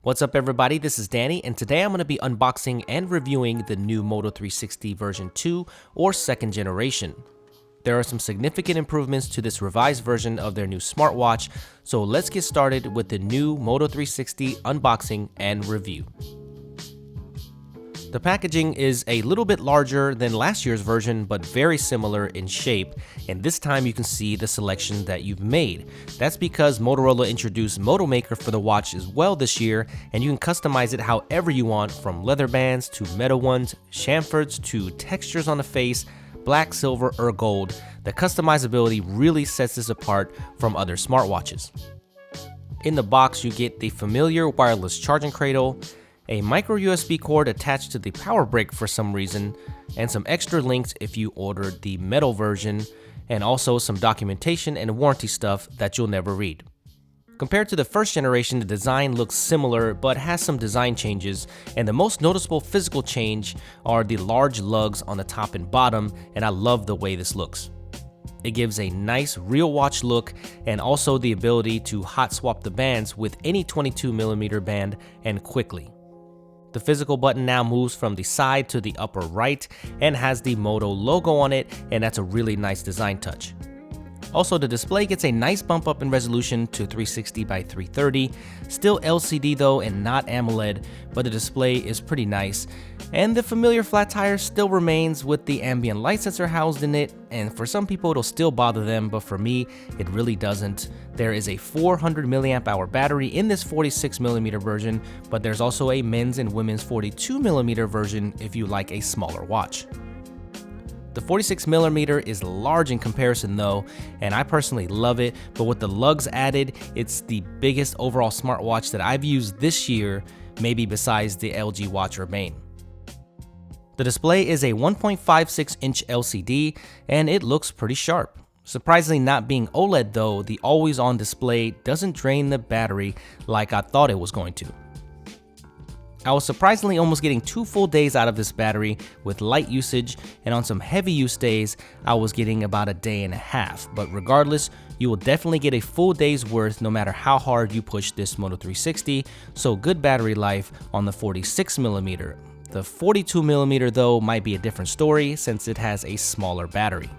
What's up everybody, this is Danny, and today I'm going to be unboxing and reviewing the new Moto 360 version 2 or second generation. There are some significant improvements to this revised version of their new smartwatch, so let's get started with the new Moto 360 unboxing and review. The packaging is a little bit larger than last year's version, but very similar in shape, and this time you can see the selection that you've made. That's because Motorola introduced Moto Maker for the watch as well this year, and you can customize it however you want, from leather bands to metal ones, chamfers to textures on the face, black, silver, or gold. The customizability really sets this apart from other smartwatches. In the box, you get the familiar wireless charging cradle, a micro USB cord attached to the power brick for some reason, and some extra links if you ordered the metal version, and also some documentation and warranty stuff that you'll never read. Compared to the first generation, the design looks similar but has some design changes, and the most noticeable physical change are the large lugs on the top and bottom, and I love the way this looks. It gives a nice real watch look, and also the ability to hot swap the bands with any 22mm band and quickly. The physical button now moves from the side to the upper right and has the Moto logo on it, and that's a really nice design touch. Also, the display gets a nice bump up in resolution to 360 by 330, still LCD though and not AMOLED, but the display is pretty nice. And the familiar flat tire still remains with the ambient light sensor housed in it, and for some people it'll still bother them, but for me it really doesn't. There is a 400 mAh battery in this 46mm version, but there's also a men's and women's 42mm version if you like a smaller watch. The 46mm is large in comparison though, and I personally love it, but with the lugs added, it's the biggest overall smartwatch that I've used this year, maybe besides the LG Watch Urbane. The display is a 1.56-inch LCD, and it looks pretty sharp. Surprisingly, not being OLED though, the always-on display doesn't drain the battery like I thought it was going to. I was surprisingly almost getting 2 full days out of this battery with light usage, and on some heavy use days, I was getting about a day and a half. But regardless, you will definitely get a full day's worth no matter how hard you push this Moto 360, so good battery life on the 46mm. The 42mm though might be a different story since it has a smaller battery.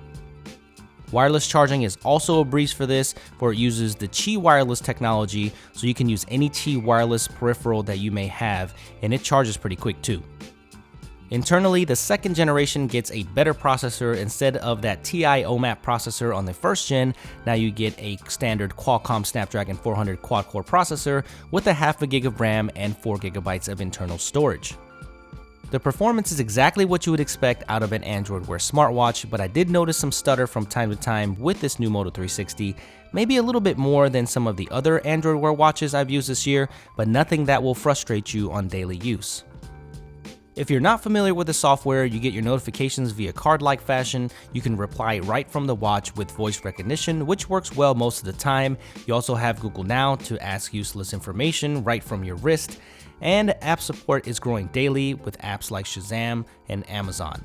Wireless charging is also a breeze for this, for it uses the Qi wireless technology, so you can use any Qi wireless peripheral that you may have, and it charges pretty quick too. Internally, the second generation gets a better processor. Instead of that TI OMAP processor on the first gen, now you get a standard Qualcomm Snapdragon 400 quad-core processor with a 0.5 GB of RAM and 4 GB of internal storage. The performance is exactly what you would expect out of an Android Wear smartwatch, but I did notice some stutter from time to time with this new Moto 360, maybe a little bit more than some of the other Android Wear watches I've used this year, but nothing that will frustrate you on daily use. If you're not familiar with the software, you get your notifications via card-like fashion. You can reply right from the watch with voice recognition, which works well most of the time. You also have Google Now to ask useless information right from your wrist, and app support is growing daily with apps like Shazam and Amazon.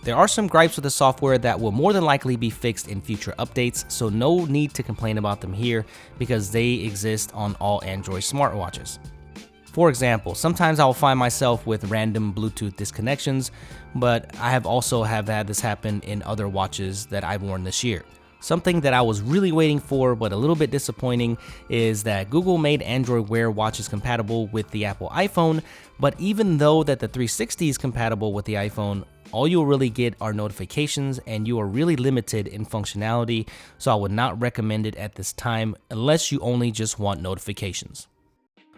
There are some gripes with the software that will more than likely be fixed in future updates, so no need to complain about them here because they exist on all Android smartwatches. For example, sometimes I'll find myself with random Bluetooth disconnections, but I have also had this happen in other watches that I've worn this year. Something that I was really waiting for but a little bit disappointing is that Google made Android Wear watches compatible with the Apple iPhone, but even though that the 360 is compatible with the iPhone, all you'll really get are notifications, and you are really limited in functionality, so I would not recommend it at this time unless you only just want notifications.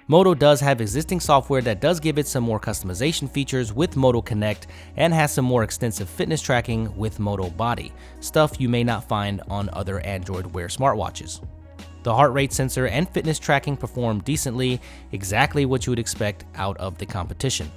Moto does have existing software that does give it some more customization features with Moto Connect, and has some more extensive fitness tracking with Moto Body, stuff you may not find on other Android Wear smartwatches. The heart rate sensor and fitness tracking perform decently, exactly what you would expect out of the competition.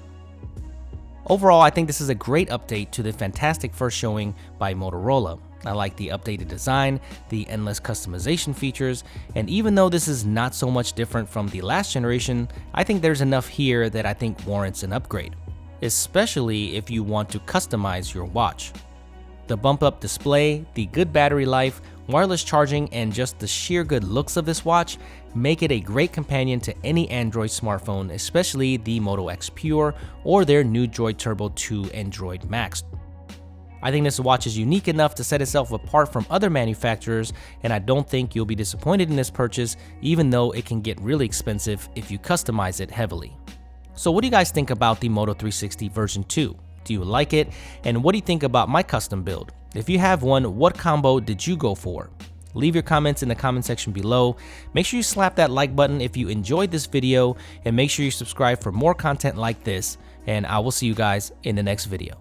Overall, I think this is a great update to the fantastic first showing by Motorola. I like the updated design, the endless customization features, and even though this is not so much different from the last generation, I think there's enough here that I think warrants an upgrade, especially if you want to customize your watch. The bump up display, the good battery life, wireless charging, and just the sheer good looks of this watch make it a great companion to any Android smartphone, especially the Moto X Pure or their new Droid Turbo 2 and Droid Max. I think this watch is unique enough to set itself apart from other manufacturers, and I don't think you'll be disappointed in this purchase, even though it can get really expensive if you customize it heavily. So what do you guys think about the Moto 360 version 2? Do you like it? And what do you think about my custom build? If you have one, what combo did you go for? Leave your comments in the comment section below. Make sure you slap that like button if you enjoyed this video, and make sure you subscribe for more content like this, and I will see you guys in the next video.